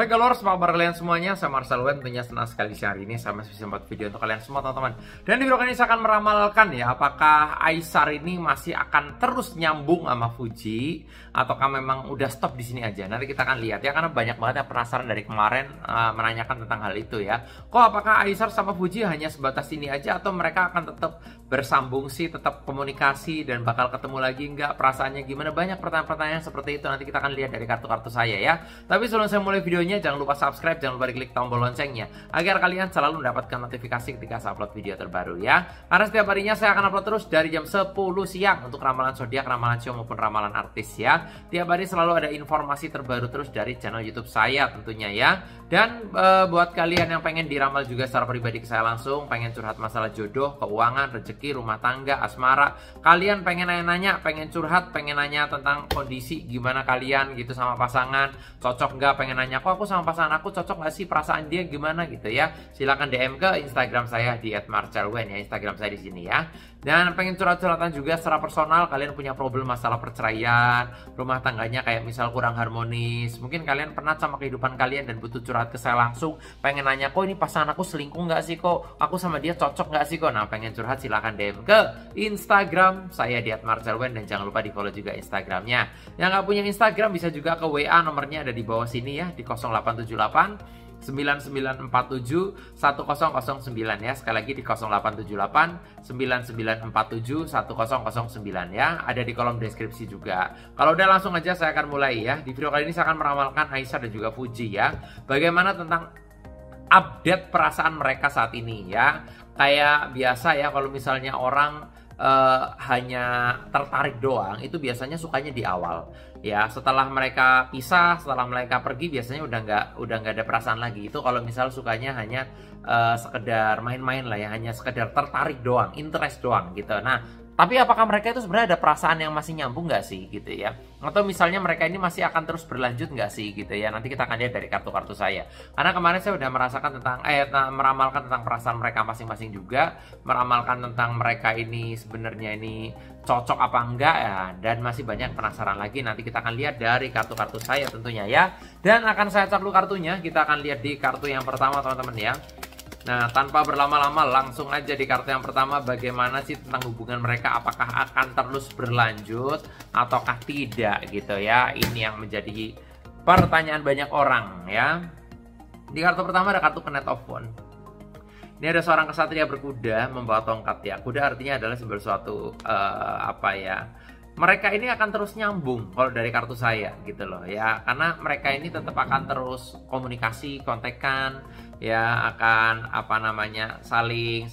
Hai galors, apa kabar kalian semuanya? Saya Marcel Wen, tentunya senang sekali hari ini saya masih bisa membuat video untuk kalian semua teman-teman. Dan di video kali ini saya akan meramalkan ya, apakah Aisar ini masih akan terus nyambung sama Fuji ataukah memang udah stop di sini aja. Nanti kita akan lihat ya, karena banyak banget yang penasaran dari kemarin menanyakan tentang hal itu ya. Kok apakah Aisar sama Fuji hanya sebatas ini aja atau mereka akan tetap bersambung sih, tetap komunikasi dan bakal ketemu lagi nggak? Perasaannya gimana? Banyak pertanyaan-pertanyaan seperti itu, nanti kita akan lihat dari kartu-kartu saya ya. Tapi sebelum saya mulai videonya, jangan lupa subscribe, jangan lupa diklik tombol loncengnya agar kalian selalu mendapatkan notifikasi ketika saya upload video terbaru ya. Karena setiap harinya saya akan upload terus dari jam 10 siang untuk ramalan zodiak, ramalan show maupun ramalan artis ya. Tiap hari selalu ada informasi terbaru terus dari channel YouTube saya tentunya ya. Dan buat kalian yang pengen diramal juga secara pribadi ke saya langsung, pengen curhat masalah jodoh, keuangan, rezeki, rumah tangga, asmara, kalian pengen nanya-nanya, pengen curhat, pengen nanya tentang kondisi gimana kalian gitu sama pasangan, cocok nggak, pengen nanya kok aku sama pasangan aku cocok nggak sih, perasaan dia gimana gitu ya, silakan DM ke Instagram saya di @marcelwen ya, Instagram saya di sini ya. Dan pengen curhat-curhatan juga secara personal, kalian punya problem masalah perceraian, rumah tangganya kayak misal kurang harmonis, mungkin kalian pernah sama kehidupan kalian dan butuh curhat ke saya langsung, pengen nanya kok ini pasangan aku selingkuh nggak sih, kok aku sama dia cocok nggak sih kok. Nah pengen curhat silahkan DM ke Instagram saya di @marcelwen dan jangan lupa di follow juga Instagramnya. Yang nggak punya Instagram bisa juga ke WA, nomornya ada di bawah sini ya, di 0878 9947 1009 ya. Sekali lagi di 0878 9947 1009 ya. Ada di kolom deskripsi juga. Kalau udah langsung aja saya akan mulai ya. Di video kali ini saya akan meramalkan Aisar dan juga Fuji ya. Bagaimana tentang update perasaan mereka saat ini ya. Kayak biasa ya, kalau misalnya orang hanya tertarik doang, itu biasanya sukanya di awal ya. Setelah mereka pisah, setelah mereka pergi, biasanya udah nggak ada perasaan lagi. Itu kalau misal sukanya hanya sekedar main-main lah ya, hanya sekedar tertarik doang, interest doang gitu. Nah tapi apakah mereka itu sebenarnya ada perasaan yang masih nyambung nggak sih gitu ya? Atau misalnya mereka ini masih akan terus berlanjut nggak sih gitu ya? Nanti kita akan lihat dari kartu-kartu saya. Karena kemarin saya udah merasakan tentang meramalkan tentang perasaan mereka masing-masing juga, meramalkan tentang mereka ini sebenarnya ini cocok apa enggak ya, dan masih banyak penasaran lagi. Nanti kita akan lihat dari kartu-kartu saya tentunya ya. Dan akan saya cek dulu kartunya. Kita akan lihat di kartu yang pertama teman-teman ya. Nah, tanpa berlama-lama langsung aja di kartu yang pertama, bagaimana sih tentang hubungan mereka, apakah akan terus berlanjut ataukah tidak gitu ya. Ini yang menjadi pertanyaan banyak orang ya. Di kartu pertama ada kartu Knight of Wands. Ini ada seorang kesatria berkuda membawa tongkat ya. Kuda artinya adalah sesuatu mereka ini akan terus nyambung kalau dari kartu saya gitu loh ya, karena mereka ini tetap akan terus komunikasi, kontekan ya, akan saling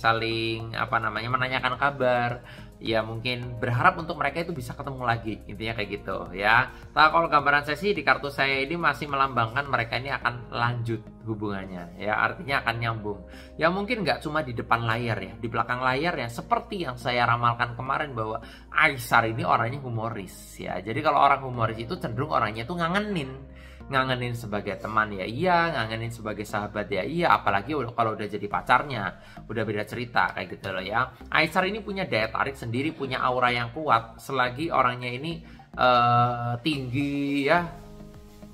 menanyakan kabar ya, mungkin berharap untuk mereka itu bisa ketemu lagi, intinya kayak gitu ya. Nah kalau gambaran saya sih di kartu saya ini masih melambangkan mereka ini akan lanjut hubungannya ya, artinya akan nyambung ya. Mungkin nggak cuma di depan layar ya, di belakang layar ya, seperti yang saya ramalkan kemarin bahwa Aisar ini orangnya humoris ya. Jadi kalau orang humoris itu cenderung orangnya tuh ngangenin sebagai teman ya iya, ngangenin sebagai sahabat ya iya, apalagi kalau udah jadi pacarnya udah beda cerita kayak gitu loh ya. Aisar ini punya daya tarik sendiri, punya aura yang kuat, selagi orangnya ini tinggi ya,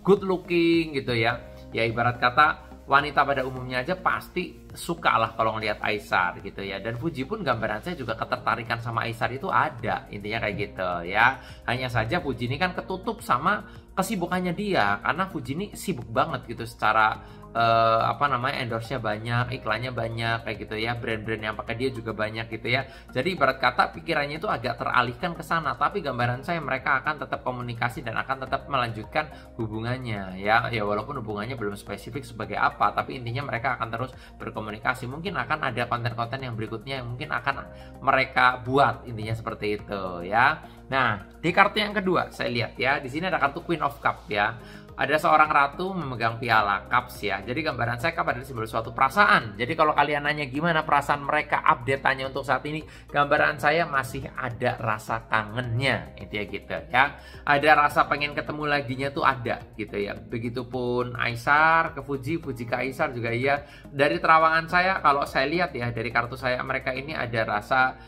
good looking gitu ya. Ya ibarat kata wanita pada umumnya aja pasti suka lah kalau ngelihat Aisar gitu ya. Dan Fuji pun gambaran saya juga ketertarikan sama Aisar itu ada, intinya kayak gitu ya. Hanya saja Fuji ini kan ketutup sama kesibukannya dia, karena Fuji ini sibuk banget gitu secara endorse-nya banyak, iklannya banyak kayak gitu ya, brand-brand yang pakai dia juga banyak gitu ya. Jadi ibarat kata pikirannya itu agak teralihkan ke sana, tapi gambaran saya mereka akan tetap komunikasi dan akan tetap melanjutkan hubungannya ya. Ya walaupun hubungannya belum spesifik sebagai apa, tapi intinya mereka akan terus berkomunikasi. Mungkin akan ada konten-konten yang berikutnya yang mungkin akan mereka buat, intinya seperti itu ya. Nah, di kartu yang kedua saya lihat ya, di sini ada kartu Queen of Cup ya. Ada seorang ratu memegang piala cups ya. Jadi gambaran saya cup adalah simbol suatu perasaan. Jadi kalau kalian nanya gimana perasaan mereka, update-nya untuk saat ini, gambaran saya masih ada rasa kangennya, intinya gitu ya. Ada rasa pengen ketemu laginya tuh ada gitu ya. Begitupun Aisar ke Fuji, Fuji ke Aisar juga iya. Dari terawangan saya, kalau saya lihat ya dari kartu saya, mereka ini ada rasa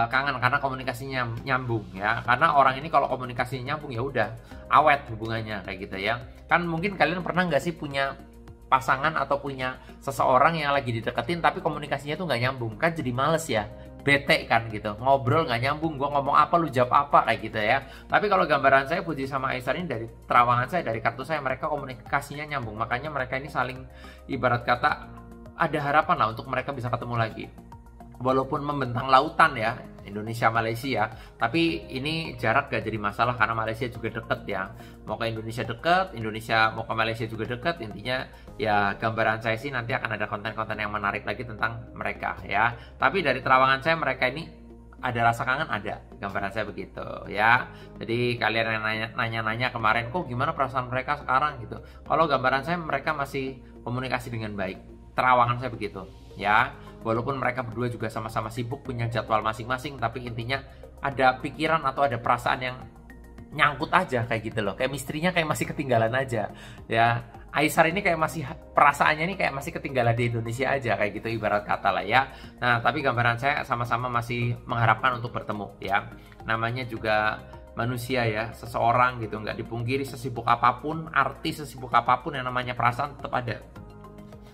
kangen karena komunikasinya nyambung ya. Karena orang ini kalau komunikasinya nyambung ya udah awet hubungannya kayak gitu ya. Kan mungkin kalian pernah nggak sih punya pasangan atau punya seseorang yang lagi dideketin tapi komunikasinya tuh nggak nyambung, kan jadi males ya, bete kan gitu, ngobrol nggak nyambung, gue ngomong apa lu jawab apa kayak gitu ya. Tapi kalau gambaran saya Fuji sama Aisar ini dari terawangan saya, dari kartu saya, mereka komunikasinya nyambung, makanya mereka ini saling ibarat kata ada harapan lah untuk mereka bisa ketemu lagi. Walaupun membentang lautan ya, Indonesia Malaysia, tapi ini jarak gak jadi masalah karena Malaysia juga deket ya. Mau ke Indonesia deket, Indonesia mau ke Malaysia juga deket. Intinya ya gambaran saya sih nanti akan ada konten-konten yang menarik lagi tentang mereka ya. Tapi dari terawangan saya mereka ini ada rasa kangen, ada, gambaran saya begitu ya. Jadi kalian yang nanya-nanya kemarin kok gimana perasaan mereka sekarang gitu, kalau gambaran saya mereka masih komunikasi dengan baik. Terawangan saya begitu ya. Walaupun mereka berdua juga sama-sama sibuk punya jadwal masing-masing, tapi intinya ada pikiran atau ada perasaan yang nyangkut aja kayak gitu loh. Kayak misterinya kayak masih ketinggalan aja ya. Aisar ini kayak masih perasaannya ini kayak masih ketinggalan di Indonesia aja kayak gitu ibarat kata lah ya. Nah, tapi gambaran saya sama-sama masih mengharapkan untuk bertemu ya. Namanya juga manusia ya, seseorang gitu, nggak dipungkiri sesibuk apapun, artis sesibuk apapun yang namanya perasaan tetap ada.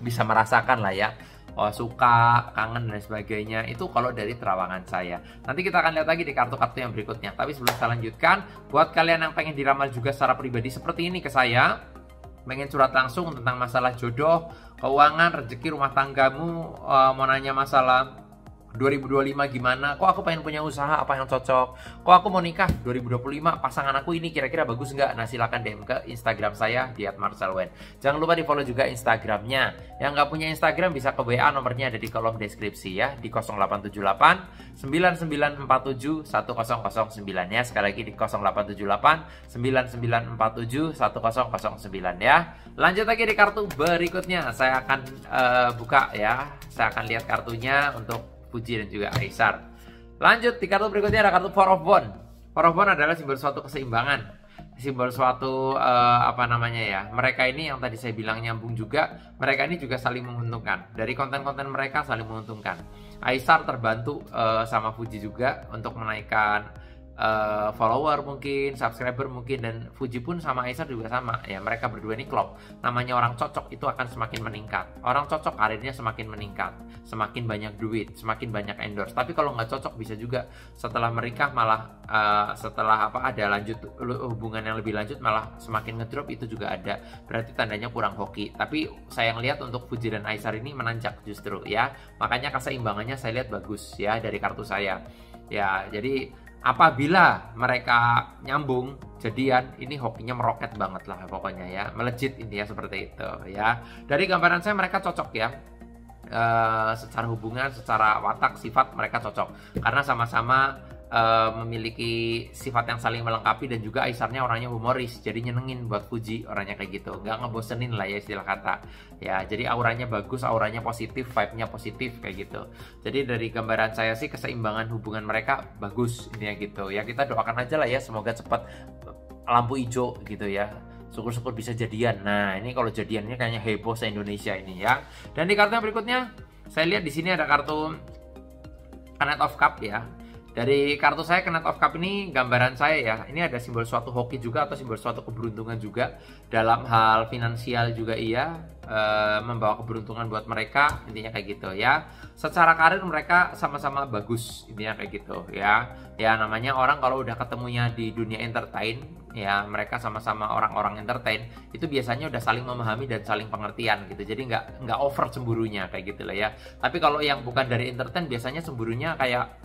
Bisa merasakan lah ya. Oh, suka, kangen dan sebagainya. Itu kalau dari terawangan saya. Nanti kita akan lihat lagi di kartu-kartu yang berikutnya. Tapi sebelum saya lanjutkan, buat kalian yang pengen diramal juga secara pribadi seperti ini ke saya, pengen curhat langsung tentang masalah jodoh, keuangan, rezeki, rumah tanggamu, mau nanya masalah 2025 gimana, kok aku pengen punya usaha, apa yang cocok, kok aku mau nikah 2025, pasangan aku ini kira-kira bagus nggak? Nah, silakan DM ke Instagram saya di @marcelwen. Jangan lupa di follow juga Instagramnya. Yang nggak punya Instagram bisa ke WA, nomornya ada di kolom deskripsi ya, di 0878 9947 1009 ya. Sekali lagi di 0878 9947 1009 ya. Lanjut lagi di kartu berikutnya, saya akan buka ya, saya akan lihat kartunya untuk Fuji dan juga Aisar. Lanjut di kartu berikutnya ada kartu Four of Wands. Four of Wands adalah simbol suatu keseimbangan, simbol suatu apa namanya ya. Mereka ini yang tadi saya bilang nyambung juga. Mereka ini juga saling menguntungkan. Dari konten-konten mereka saling menguntungkan. Aisar terbantu sama Fuji juga untuk menaikkan follower mungkin, subscriber mungkin, dan Fuji pun sama Aisar juga sama ya. Mereka berdua ini klop. Namanya orang cocok itu akan semakin meningkat. Orang cocok karirnya semakin meningkat, semakin banyak duit, semakin banyak endorse. Tapi kalau nggak cocok bisa juga setelah menikah malah setelah ada lanjut hubungan yang lebih lanjut malah semakin ngedrop, itu juga ada. Berarti tandanya kurang hoki. Tapi saya ngelihat untuk Fuji dan Aisar ini menanjak justru ya. Makanya keseimbangannya saya lihat bagus ya dari kartu saya. Ya, jadi apabila mereka nyambung jadian, ini hokinya meroket banget lah pokoknya ya, melejit intinya seperti itu ya. Dari gambaran saya mereka cocok ya, secara hubungan, secara watak, sifat mereka cocok karena sama-sama memiliki sifat yang saling melengkapi. Dan juga Aisarnya orangnya humoris, jadi nyenengin buat Fuji, orangnya kayak gitu, nggak ngebosenin lah ya istilah kata ya. Jadi auranya bagus, auranya positif, vibe-nya positif kayak gitu. Jadi dari gambaran saya sih keseimbangan hubungan mereka bagus intinya gitu ya. Kita doakan aja lah ya, semoga cepat lampu hijau gitu ya. Syukur-syukur bisa jadian. Nah, ini kalau jadiannya kayaknya heboh se-Indonesia ini ya. Dan di kartu yang berikutnya, saya lihat di sini ada kartu Knight of Cup ya. Dari kartu saya Knight of Cup ini gambaran saya ya, ini ada simbol suatu hoki juga atau simbol suatu keberuntungan juga. Dalam hal finansial juga iya, membawa keberuntungan buat mereka, intinya kayak gitu ya. Secara karir mereka sama-sama bagus, intinya kayak gitu ya. Ya namanya orang kalau udah ketemunya di dunia entertain ya, mereka sama-sama orang-orang entertain, itu biasanya udah saling memahami dan saling pengertian gitu. Jadi nggak over cemburunya kayak gitu lah ya. Tapi kalau yang bukan dari entertain biasanya cemburunya kayak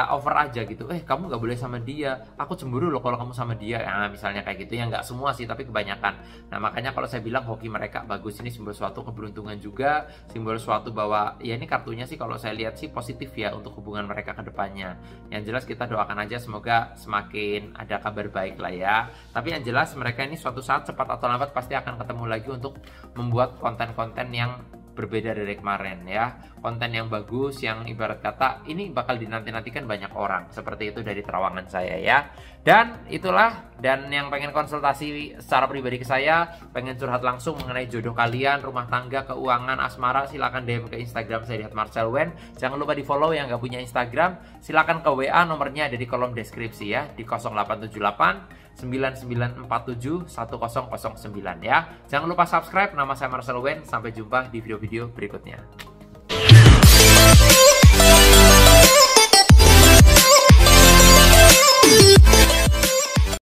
over aja gitu. Kamu nggak boleh sama dia, aku cemburu loh kalau kamu sama dia. Nah, misalnya kayak gitu ya, nggak semua sih tapi kebanyakan. Nah, makanya kalau saya bilang hoki mereka bagus, ini simbol suatu keberuntungan juga, simbol suatu bahwa ya ini kartunya sih kalau saya lihat sih positif ya untuk hubungan mereka ke depannya. Yang jelas kita doakan aja semoga semakin ada kabar baik lah ya. Tapi yang jelas mereka ini suatu saat cepat atau lambat pasti akan ketemu lagi untuk membuat konten-konten yang berbeda dari kemarin ya. Konten yang bagus, yang ibarat kata ini bakal dinanti-nantikan banyak orang. Seperti itu dari terawangan saya ya. Dan itulah, dan yang pengen konsultasi secara pribadi ke saya, pengen curhat langsung mengenai jodoh kalian, rumah tangga, keuangan, asmara, silakan DM ke Instagram saya di @marcelwen. Jangan lupa di follow yang nggak punya Instagram, silakan ke WA, nomornya ada di kolom deskripsi ya, di 0878 9947 1009 ya. Jangan lupa subscribe, nama saya Marcel Wen. Sampai jumpa di video-video berikutnya.